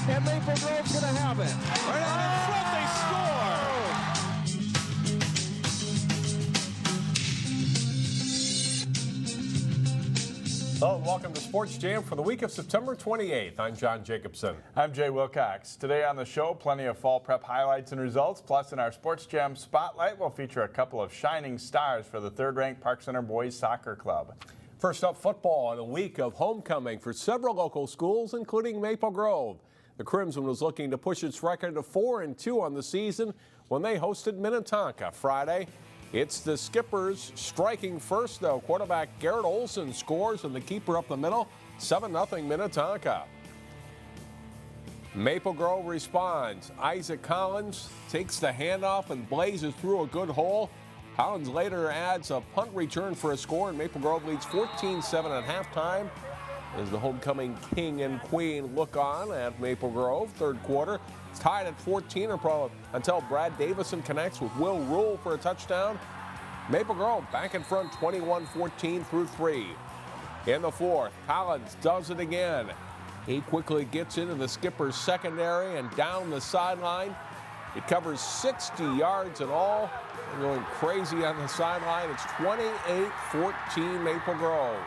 and Maple Grove's going to have it. Right out in front, they score! Hello, and welcome to Sports Jam for the week of September 28th. I'm John Jacobson. I'm Jay Wilcox. Today on the show, plenty of fall prep highlights and results. Plus, in our Sports Jam Spotlight, we'll feature a couple of shining stars for the third-ranked Park Center Boys Soccer Club. First up, football and a week of homecoming for several local schools, including Maple Grove. The Crimson was looking to push its record to 4-2 on the season when they hosted Minnetonka Friday. It's the Skippers striking first, though. Quarterback Garrett Olson scores, and the keeper up the middle, 7-0 Minnetonka. Maple Grove responds. Isaac Collins takes the handoff and blazes through a good hole. Collins later adds a punt return for a score, and Maple Grove leads 14-7 at halftime. As the homecoming king and queen look on at Maple Grove, third quarter. It's tied at 14 until Brad Davison connects with Will Rule for a touchdown. Maple Grove back in front 21-14 through 3. In the fourth, Collins does it again. He quickly gets into the Skipper's secondary and down the sideline. It covers 60 yards in all. They're going crazy on the sideline. It's 28-14 Maple Grove.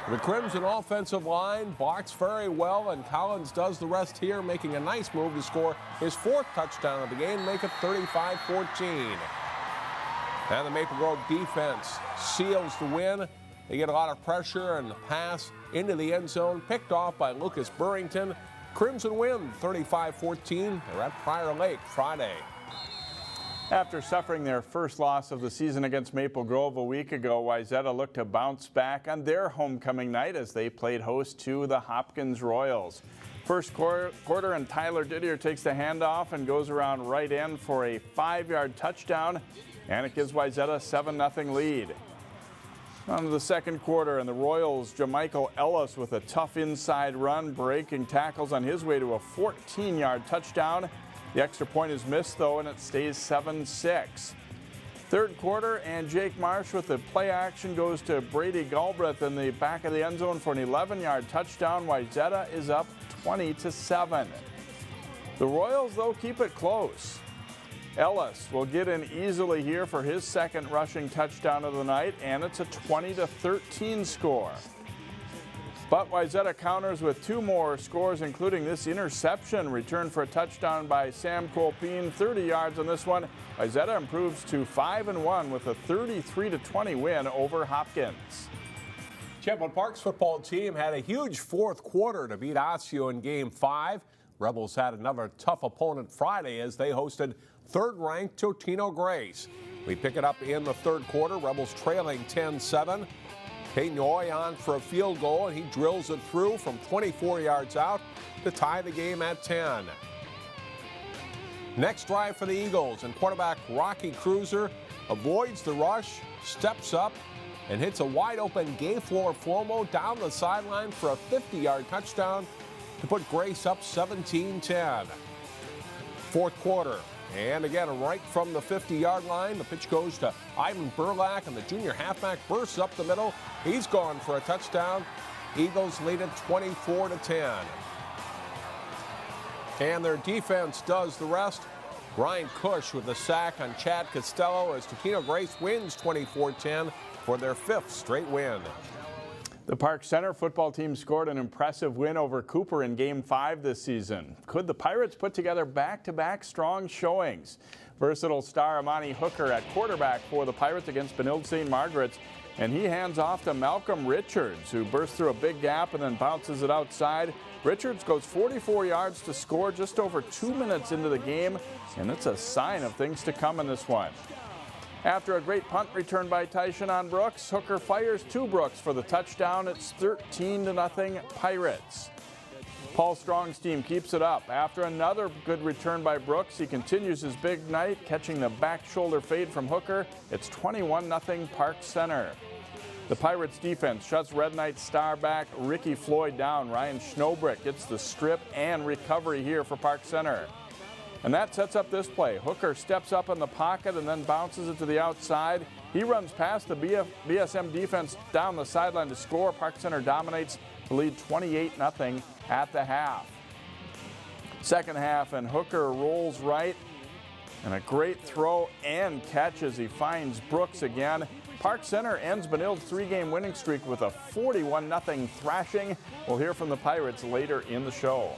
The Crimson offensive line blocks very well, and Collins does the rest here, making a nice move to score his fourth touchdown of the game, make it 35-14. And the Maple Grove defense seals the win. They get a lot of pressure, and the pass into the end zone, picked off by Lucas Burrington. Crimson win 35-14. They're at Prior Lake Friday. After suffering their first loss of the season against Maple Grove a week ago, WAYZATA looked to bounce back on their homecoming night as they played host to the Hopkins Royals. First quarter, and Tyler Didier takes the handoff and goes around right end for a 5-yard touchdown, and it gives WAYZATA a 7-0 lead. On to the second quarter, and the Royals, Jamichael Ellis with a tough inside run, breaking tackles on his way to a 14-yard touchdown. The extra point is missed, though, and it stays 7-6. Third quarter, and Jake Marsh with the play action goes to Brady Galbraith in the back of the end zone for an 11-yard touchdown. WAYZATA is up 20-7. The Royals, though, keep it close. Ellis will get in easily here for his second rushing touchdown of the night, and it's a 20-13 score. But WAYZATA counters with two more scores, including this interception returned for a touchdown by Sam Colpine, 30 yards on this one. WAYZATA improves to 5-1 with a 33-20 win over Hopkins. Champlin Park's football team had a huge fourth quarter to beat Osseo in Game 5. Rebels had another tough opponent Friday as they hosted third-ranked Totino Grace. We pick it up in the third quarter. Rebels trailing 10-7. Peyton Oy on for a field goal, and he drills it through from 24 yards out to tie the game at 10. Next drive for the Eagles, and quarterback Rocky Cruiser avoids the rush, steps up, and hits a wide-open Gayflor Flomo down the sideline for a 50-yard touchdown to put Grace up 17-10. Fourth quarter. And again, right from the 50-yard line, the pitch goes to Ivan Burlack, and the junior halfback bursts up the middle. He's gone for a touchdown. Eagles lead it 24-10. And their defense does the rest. Brian Cush with the sack on Chad Costello as Totino Grace wins 24-10 for their fifth straight win. The Park Center football team scored an impressive win over Cooper in Game 5 this season. Could the Pirates put together back-to-back strong showings? Versatile star Amani Hooker at quarterback for the Pirates against Benilde-St. Margaret's, and he hands off to Malcolm Richards, who bursts through a big gap and then bounces it outside. Richards goes 44 yards to score just over 2 minutes into the game, and it's a sign of things to come in this one. After a great punt return by Tyshawn Brooks, Hooker fires to Brooks for the touchdown. It's 13-0 Pirates. Paul Strong's team keeps it up. After another good return by Brooks, he continues his big night, catching the back shoulder fade from Hooker. It's 21-0 Park Center. The Pirates defense shuts Red Knights star back Ricky Floyd down. Ryan Schnobrick gets the strip and recovery here for Park Center. And that sets up this play. Hooker steps up in the pocket and then bounces it to the outside. He runs past the BSM defense down the sideline to score. Park Center dominates to lead 28-0 at the half. Second half, and Hooker rolls right, and a great throw and catch as he finds Brooks again. Park Center ends Benilde's three-game winning streak with a 41-0 thrashing. We'll hear from the Pirates later in the show.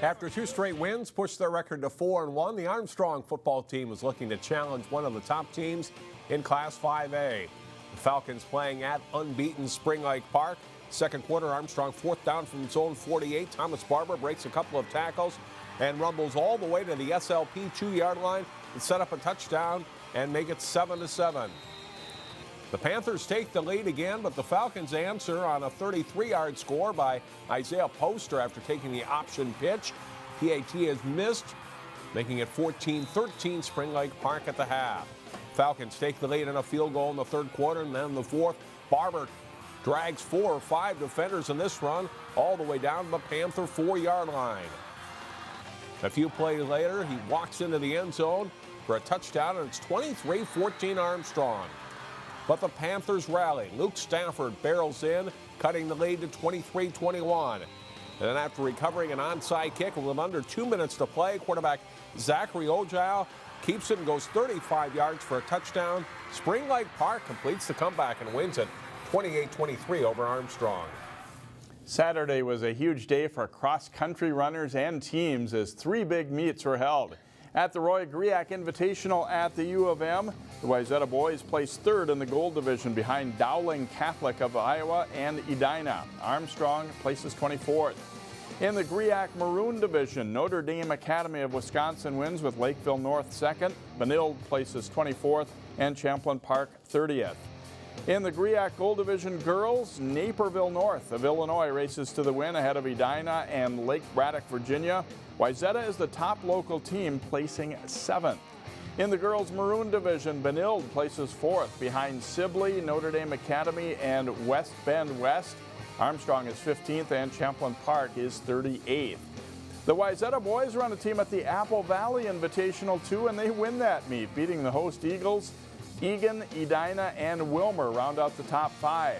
After 2 straight wins, pushed their record to 4-1, the Armstrong football team is looking to challenge one of the top teams in Class 5A. The Falcons playing at unbeaten Spring Lake Park. Second quarter, Armstrong 4th down from its own 48. Thomas Barber breaks a couple of tackles and rumbles all the way to the SLP 2-yard line to set up a touchdown and make it 7-7. The Panthers take the lead again, but the Falcons answer on a 33-yard score by Isaiah Poster after taking the option pitch. PAT has missed, making it 14-13 Spring Lake Park at the half. Falcons take the lead in a field goal in the third quarter, and then the fourth. Barber drags 4 or 5 defenders in this run all the way down to the Panther 4-yard line. A few plays later, he walks into the end zone for a touchdown, and it's 23-14 Armstrong. But the Panthers rally. Luke Stafford barrels in, cutting the lead to 23-21. And then after recovering an onside kick with under 2 minutes to play, quarterback Zachary Ojau keeps it and goes 35 yards for a touchdown. Spring Lake Park completes the comeback and wins it 28-23 over Armstrong. Saturday was a huge day for cross-country runners and teams as 3 big meets were held. At the Roy Griak Invitational at the U of M, the WAYZATA boys placed 3rd in the gold division behind Dowling Catholic of Iowa and Edina. Armstrong places 24th. In the Griak Maroon division, Notre Dame Academy of Wisconsin wins with Lakeville North 2nd. Benilde places 24th and Champlin Park 30th. In the Griak Gold Division girls, Naperville North of Illinois races to the win ahead of Edina and Lake Braddock, Virginia. WAYZATA is the top local team, placing 7th. In the girls Maroon Division, Benilde places 4th behind Sibley, Notre Dame Academy, and West Bend West. Armstrong is 15th and Champlin Park is 38th. The WAYZATA boys run a team at the Apple Valley Invitational 2, and they win that meet, beating the host Eagles. Egan, Edina, and Wilmer round out the top 5.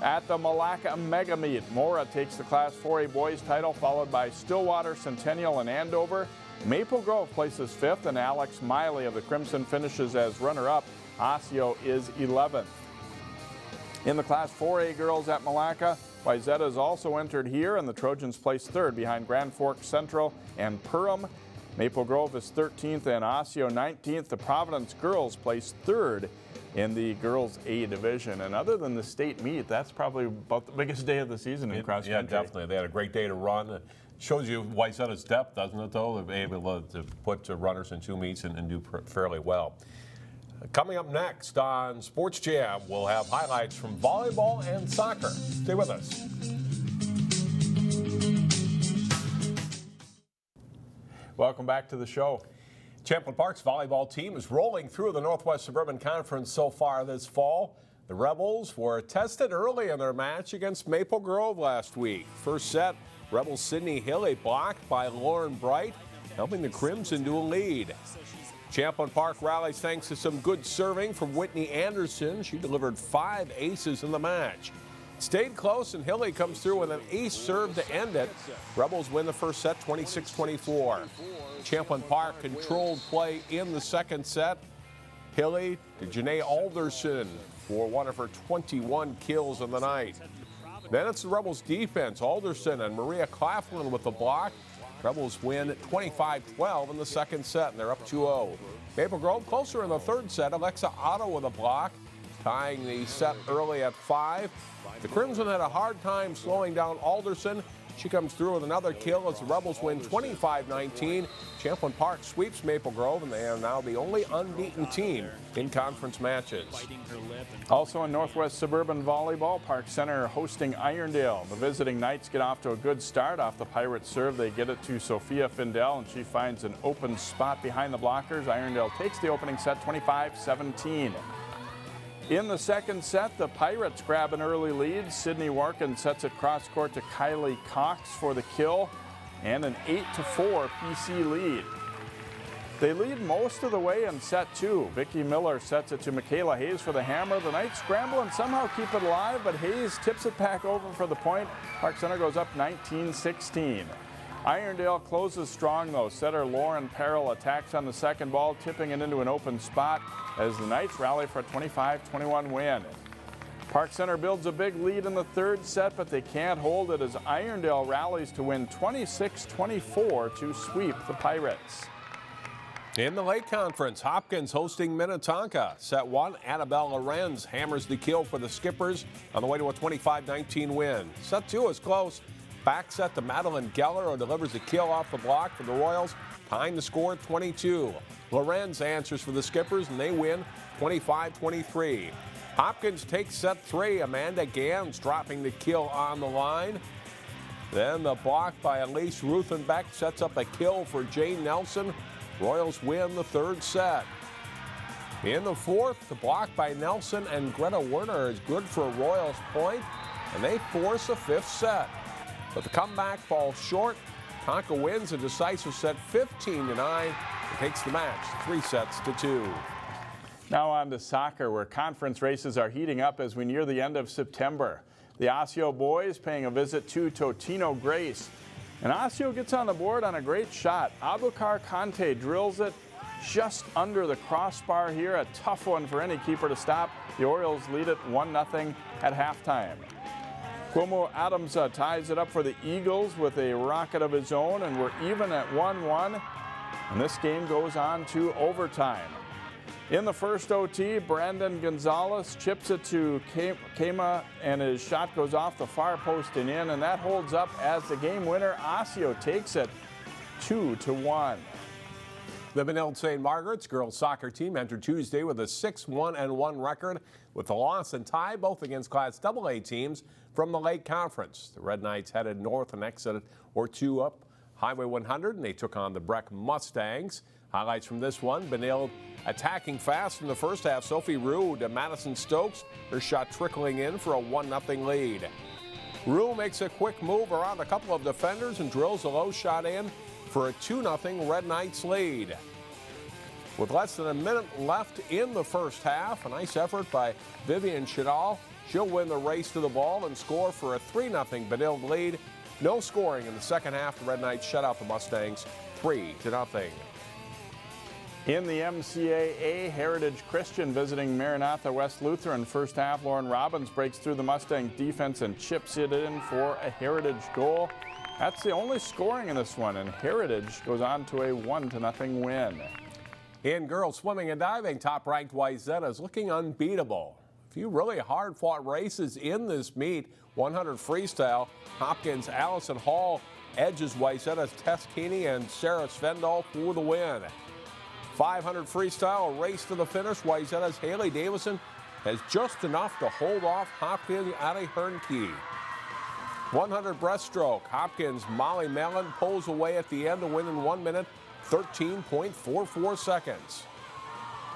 At the Malacca Mega Meet, Mora takes the Class 4A boys title, followed by Stillwater, Centennial, and Andover. Maple Grove places 5th, and Alex Miley of the Crimson finishes as runner-up. Osseo is 11th. In the Class 4A girls at Malacca, WAYZATA is also entered here, and the Trojans place 3rd behind Grand Forks Central and Perham. Maple Grove is 13th and Osseo 19th. The Providence girls placed 3rd in the girls A division. And other than the state meet, that's probably about the biggest day of the season in cross country. Yeah, definitely. They had a great day to run. It shows you WAYZATA's depth, doesn't it, though? They're able to put runners in 2 meets and do fairly well. Coming up next on Sports Jam, we'll have highlights from volleyball and soccer. Stay with us. Welcome back to the show. Champlin Park's volleyball team is rolling through the Northwest Suburban Conference so far this fall. The Rebels were tested early in their match against Maple Grove last week. First set, Rebels Sydney Hilly blocked by Lauren Bright, helping the Crimson to a lead. Champlin Park rallies thanks to some good serving from Whitney Anderson. She delivered 5 aces in the match. Stayed close, and Hilly comes through with an ace serve to end it. Rebels win the first set 26-24. Champlin Park controlled play in the second set. Hilly to Janae Alderson for one of her 21 kills in the night. Then it's the Rebels defense. Alderson and Maria Claflin with the block. Rebels win 25-12 in the second set, and they're up 2-0. Maple Grove closer in the third set. Alexa Otto with a block, tying the set early at 5. The Crimson had a hard time slowing down Alderson. She comes through with another kill as the Rebels win 25-19. Champlin Park sweeps Maple Grove, and they are now the only unbeaten team in conference matches. Also in Northwest Suburban Volleyball, Park Center hosting Irondale. The visiting Knights get off to a good start. Off the Pirates serve, they get it to Sophia Findell, and she finds an open spot behind the blockers. Irondale takes the opening set 25-17. In the second set, the Pirates grab an early lead. Sydney Warkin sets it cross court to Kylie Cox for the kill, and an 8-4 PC lead. They lead most of the way in set 2. Vicky Miller sets it to Michaela Hayes for the hammer. The Knights scramble and somehow keep it alive, but Hayes tips it back over for the point. Park Center goes up 19-16. Irondale closes strong though. Setter Lauren Perrell attacks on the second ball, tipping it into an open spot as the Knights rally for a 25-21 win. Park Center builds a big lead in the third set, but they can't hold it as Irondale rallies to win 26-24 to sweep the Pirates. In the Lake Conference, Hopkins hosting Minnetonka. Set 1, Annabelle Lorenz hammers the kill for the Skippers on the way to a 25-19 win. Set 2 is close. Back set to Madeline Geller, who delivers a kill off the block for the Royals, tying the score at 22. Lorenz answers for the Skippers, and they win 25-23. Hopkins takes set 3. Amanda Gans dropping the kill on the line. Then the block by Elise Ruthenbeck sets up a kill for Jane Nelson. Royals win the third set. In the fourth, the block by Nelson and Greta Werner is good for a Royals point, and they force a fifth set. But the comeback falls short. Tonka wins a decisive set 15-9. It takes the match 3-2. Now on to soccer, where conference races are heating up as we near the end of September. The Osseo boys paying a visit to Totino Grace. And Osseo gets on the board on a great shot. Abukar Kante drills it just under the crossbar here. A tough one for any keeper to stop. The Orioles lead it 1-0 at halftime. Cuomo Adams ties it up for the Eagles with a rocket of his own, and we're even at 1-1. And this game goes on to overtime. In the first OT, Brandon Gonzalez chips it to Kema, and his shot goes off the far post and in, and that holds up as the game winner. Osseo takes it 2-1. The Benilde St. Margaret's girls soccer team entered Tuesday with a 6-1-1 record with the Lawson tie, both against Class AA teams from the Lake Conference. The Red Knights headed north an exit or two up Highway 100, and they took on the Breck Mustangs. Highlights from this one: Benilde attacking fast in the first half. Sophie Rue to Madison Stokes. Her shot trickling in for a 1-0 lead. Rue makes a quick move around a couple of defenders and drills a low shot in for a 2-0 Red Knights lead. With less than a minute left in the first half, a nice effort by Vivian Chadal. She'll win the race to the ball and score for a 3-0 Benilde lead. No scoring in the second half. The Red Knights shut out the Mustangs 3-0. In the MCAA, Heritage Christian visiting Maranatha West Lutheran. First half, Lauren Robbins breaks through the Mustang defense and chips it in for a Heritage goal. That's the only scoring in this one, and Heritage goes on to a 1-0 win. In girls swimming and diving, top-ranked WAYZATA is looking unbeatable. A few really hard-fought races in this meet. 100 freestyle, Hopkins' Allison Hall edges WAYZATA's Tess Keeney and Sarah Svendal for the win. 500 freestyle, a race to the finish. WAYZATA's Haley Davison has just enough to hold off Hopkins' Addie Hernke. 100 breaststroke, Hopkins' Molly Mellon pulls away at the end to win in 1 minute, 13.44 seconds.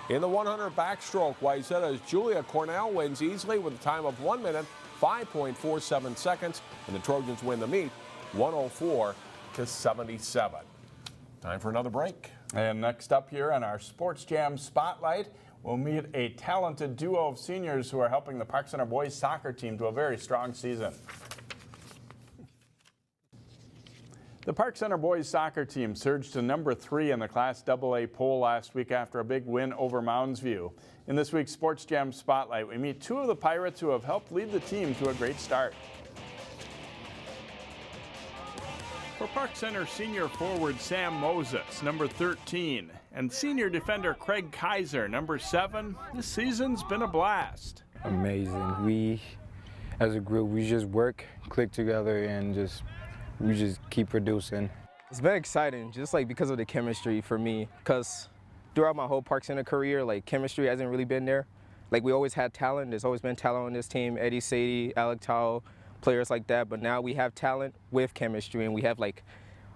In the 100 backstroke, WAYZATA's Julia Cornell wins easily with a time of 1 minute, 5.47 seconds, and the Trojans win the meet 104-77. Time for another break. And next up here on our Sports Jam Spotlight, we'll meet a talented duo of seniors who are helping the Park Center boys soccer team to a very strong season. The Park Center boys soccer team surged to number 3 in the Class AA poll last week after a big win over Mounds View. In this week's Sports Jam Spotlight, we meet two of the Pirates who have helped lead the team to a great start. For Park Center senior forward Sam Moses, number 13, and senior defender Craig Kaizer, number 7, this season's been a blast. Amazing. We, as a group, we just work, click together, and we just keep producing. It's been exciting, just like because of the chemistry for me, because throughout my whole Park Center career, like chemistry hasn't really been there. Like we always had talent, there's always been talent on this team, Eddie Sadie, Alec Tao, players like that, but now we have talent with chemistry, and we have like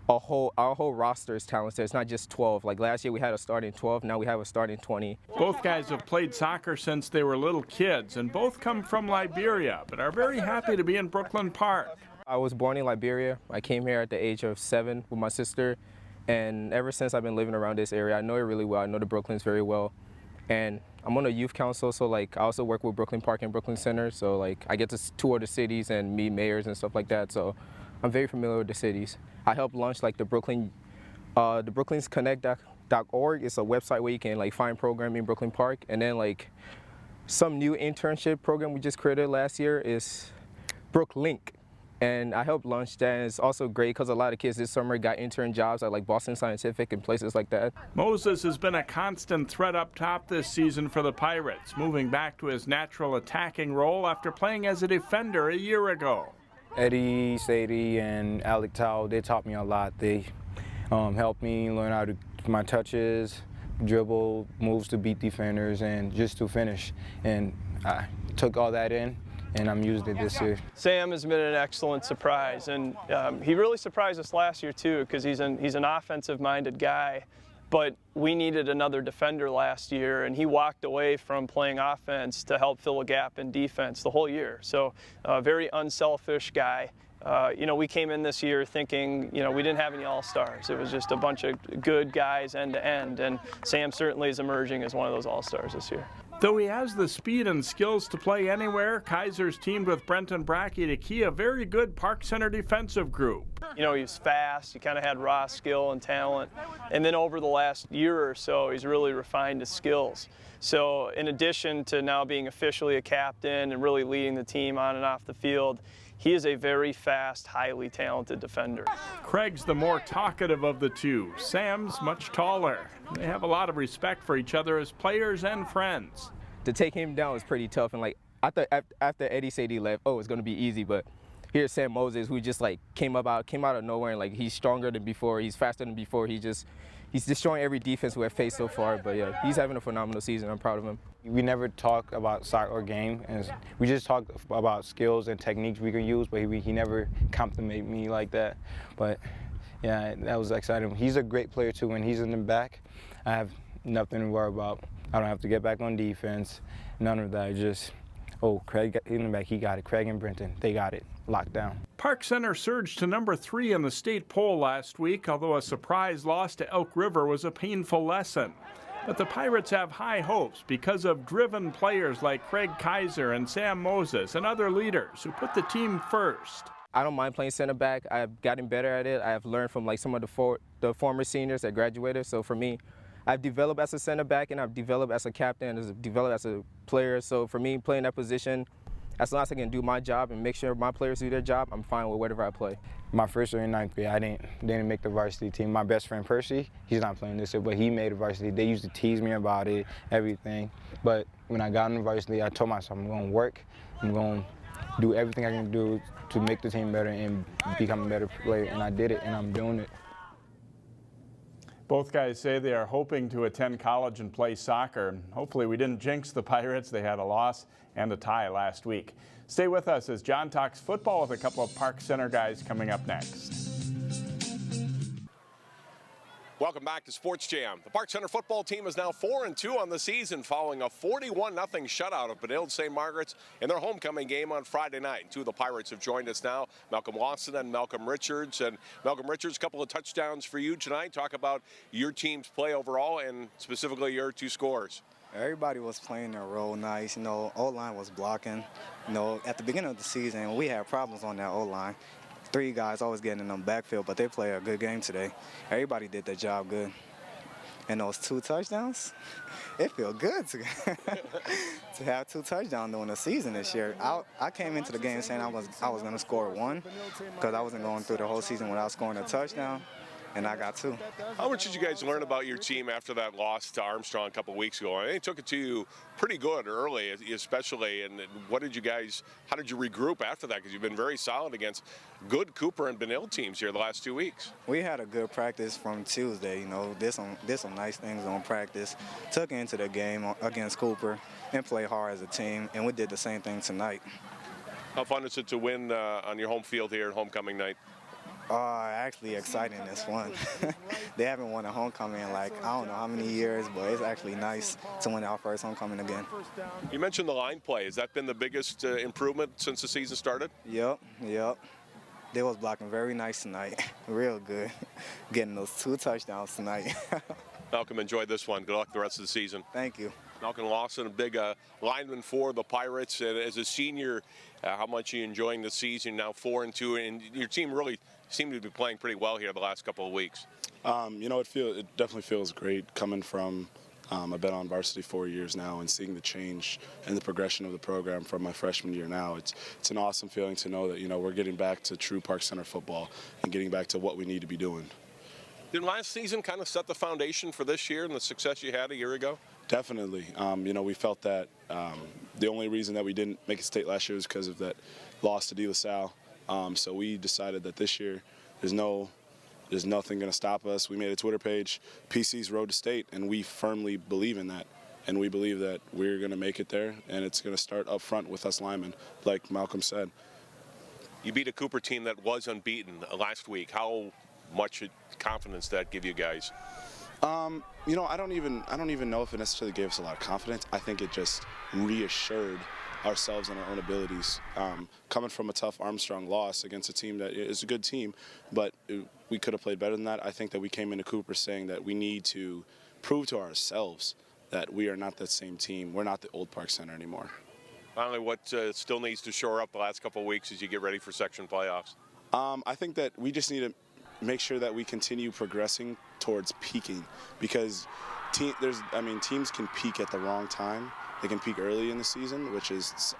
our whole roster is talented. It's not just 12. Like last year we had a starting 12, now we have a starting 20. Both guys have played soccer since they were little kids, and both come from Liberia, but are very happy to be in Brooklyn Park. I was born in Liberia. I came here at the age of 7 with my sister, And ever since I've been living around this area, I know it really well. I know the Brooklyns very well. And I'm on a youth council, so like I also work with Brooklyn Park and Brooklyn Center. So like I get to tour the cities and meet mayors and stuff like that. So I'm very familiar with the cities. I help launch like the BrooklynsConnect.org. It's a website where you can like find programming in Brooklyn Park. And then like some new internship program we just created last year is BrookLink. And I helped launch that, and it's also great because a lot of kids this summer got intern jobs at like Boston Scientific and places like that. Moses has been a constant threat up top this season for the Pirates, moving back to his natural attacking role after playing as a defender a year ago. Eddie, Sadie, and Alec Tao, they taught me a lot. They helped me learn how to my touches, dribble, moves to beat defenders, and just to finish. And I took all that in, and I'm using it this year. Sam has been an excellent surprise, and he really surprised us last year too, because he's an offensive-minded guy. But we needed another defender last year, and he walked away from playing offense to help fill a gap in defense the whole year. So a very unselfish guy. You know, we came in this year thinking, you know, we didn't have any all-stars. It was just a bunch of good guys end to end, and Sam certainly is emerging as one of those all-stars this year. Though he has the speed and skills to play anywhere, Kaizer's teamed with Brenton Brackey to key a very good Park Center defensive group. You know, he was fast, he kind of had raw skill and talent, and then over the last year or so, he's really refined his skills. So in addition to now being officially a captain and really leading the team on and off the field, he is a very fast, highly talented defender. Craig's the more talkative of the two. Sam's much taller. They have a lot of respect for each other as players and friends. To take him down was pretty tough, and like I thought after Eddie Sadie left, it's gonna be easy, but here's Sam Moses, who just like came out of nowhere, and like he's stronger than before, he's faster than before, he's destroying every defense we have faced so far. But yeah, he's having a phenomenal season. I'm proud of him. We never talk about soccer or game, and we just talk about skills and techniques we can use, but he never complimented me like that. But yeah, that was exciting. He's a great player too. When he's in the back, I have nothing to worry about. I don't have to get back on defense, none of that. Just, Craig in the back, he got it. Craig and Brenton, they got it locked down. Park Center surged to number 3 in the state poll last week, although a surprise loss to Elk River was a painful lesson. But the Pirates have high hopes because of driven players like Craig Kaizer and Sam Moses and other leaders who put the team first. I don't mind playing center back. I've gotten better at it. I have learned from like some of the former seniors that graduated. So for me, I've developed as a center back, and I've developed as a captain, and developed as a player. So for me, playing that position, as long as I can do my job and make sure my players do their job, I'm fine with whatever I play. My first year in 9th grade, I didn't make the varsity team. My best friend Percy, he's not playing this year, but he made a varsity. They used to tease me about it, everything. But when I got in the varsity, I told myself I'm going to work. I'm going to do everything I can do to make the team better and become a better player. And I did it, and I'm doing it. Both guys say they are hoping to attend college and play soccer. Hopefully we didn't jinx the Pirates. They had a loss and a tie last week. Stay with us as John talks football with a couple of Park Center guys coming up next. Welcome back to Sports Jam. The Park Center football team is now 4-2 on the season following a 41-0 shutout of BENILDE-S.M Margaret's in their homecoming game on Friday night. Two of the Pirates have joined us now, Malcom Lawson and Malcolm Richards. And Malcolm Richards, a couple of touchdowns for you tonight. Talk about your team's play overall and specifically your two scores. Everybody was playing their role nice. You know, O-line was blocking. You know, at the beginning of the season, we had problems on that O-line. 3 guys always getting in the backfield, but they play a good game today. Everybody did their job good. And those 2 touchdowns, it feels good to have 2 touchdowns during the season this year. I came into the game saying I was going to score 1 because I wasn't going through the whole season without scoring a touchdown. And I got 2. How much did you guys learn about your team after that loss to Armstrong a couple of weeks ago? I think it took it to you pretty good early, especially. And how did you regroup after that? Because you've been very solid against good Cooper and Benilde teams here the last 2 weeks. We had a good practice from Tuesday. You know, did some nice things on practice. Took it into the game against Cooper and played hard as a team. And we did the same thing tonight. How fun is it to win on your home field here at homecoming night? Actually exciting. It's fun. They haven't won a homecoming in like, I don't know how many years, but it's actually nice to win our first homecoming again. You mentioned the line play. Has that been the biggest improvement since the season started? Yep. They was blocking very nice tonight, real good. Getting those 2 touchdowns tonight. Malcom, enjoyed this one. Good luck the rest of the season. Thank you. Malcom Lawson, a big lineman for the Pirates. And as a senior, how much are you enjoying the season? Now 4-2, and your team really seemed to be playing pretty well here the last couple of weeks. You know, it definitely feels great coming from. I've been on varsity 4 years now, and seeing the change and the progression of the program from my freshman year now, it's an awesome feeling to know that, you know, we're getting back to true Park Center football and getting back to what we need to be doing. Did last season kind of set the foundation for this year and the success you had a year ago? Definitely. You know, we felt that the only reason that we didn't make it state last year was because of that loss to DELASALLE. So we decided that this year there's nothing going to stop us. We made a Twitter page, PC's Road to State, and we firmly believe in that. And we believe that we're going to make it there, and it's going to start up front with us linemen, like Malcom said. You beat a Cooper team that was unbeaten last week. How much confidence that give you guys? You know, I don't even know if it necessarily gave us a lot of confidence. I think it just reassured ourselves and our own abilities. Coming from a tough Armstrong loss against a team that is a good team, but we could have played better than that. I think that we came into Cooper saying that we need to prove to ourselves that we are not that same team. We're not the old Park Center anymore. Finally, what still needs to shore up the last couple of weeks as you get ready for section playoffs? I think that we just need to make sure that we continue progressing towards peaking, because teams can peak at the wrong time. They can peak early in the season, which is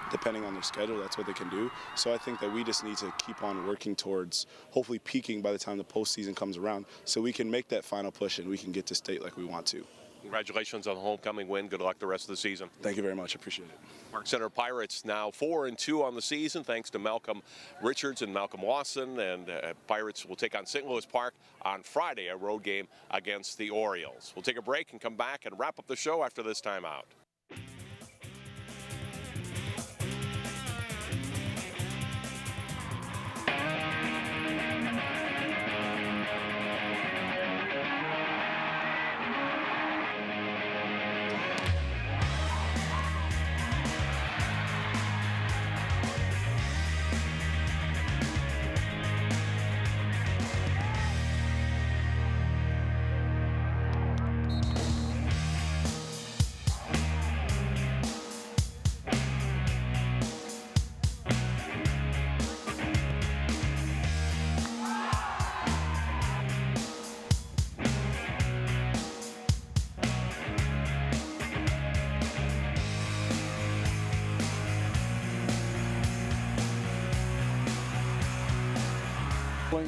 depending on their schedule, that's what they can do. So I think that we just need to keep on working towards hopefully peaking by the time the postseason comes around, so we can make that final push and we can get to state like we want to. Congratulations on the homecoming win. Good luck the rest of the season. Thank you very much. I appreciate it. Park Center Pirates now 4-2 on the season, thanks to Malcolm Richards and Malcom Lawson. And Pirates will take on St. Louis Park on Friday, a road game against the Orioles. We'll take a break and come back and wrap up the show after this timeout.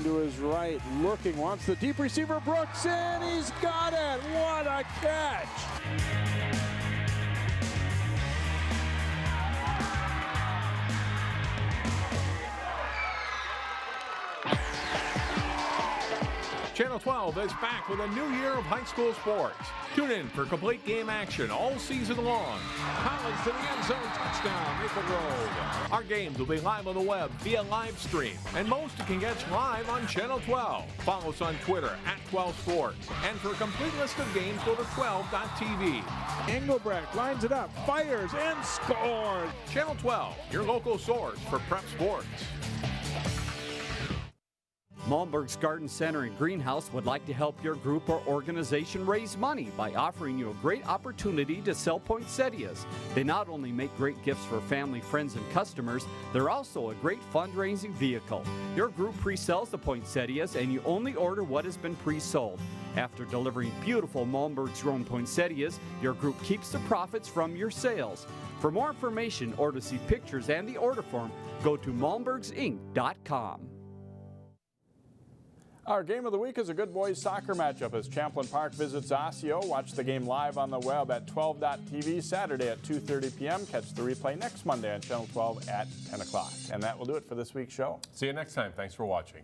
To his right, looking, wants the deep receiver, Brooks, and he's got it. What a catch! Channel 12 is back with a new year of high school sports. Tune in for complete game action all season long. Collins to the end zone, touchdown, Maple Grove. Our games will be live on the web via live stream, and most you can get live on Channel 12. Follow us on Twitter @12sports. And for a complete list of games, go to 12.tv. Engelbrecht lines it up, fires, and scores. Channel 12, your local source for prep sports. Malmberg's Garden Center and Greenhouse would like to help your group or organization raise money by offering you a great opportunity to sell poinsettias. They not only make great gifts for family, friends, and customers, they're also a great fundraising vehicle. Your group pre-sells the poinsettias and you only order what has been pre-sold. After delivering beautiful Malmberg's grown poinsettias, your group keeps the profits from your sales. For more information or to see pictures and the order form, go to malmbergsinc.com. Our game of the week is a good boys soccer matchup as Champlin Park visits Osseo. Watch the game live on the web at 12.tv Saturday at 2:30 p.m. Catch the replay next Monday on Channel 12 at 10 o'clock. And that will do it for this week's show. See you next time. Thanks for watching.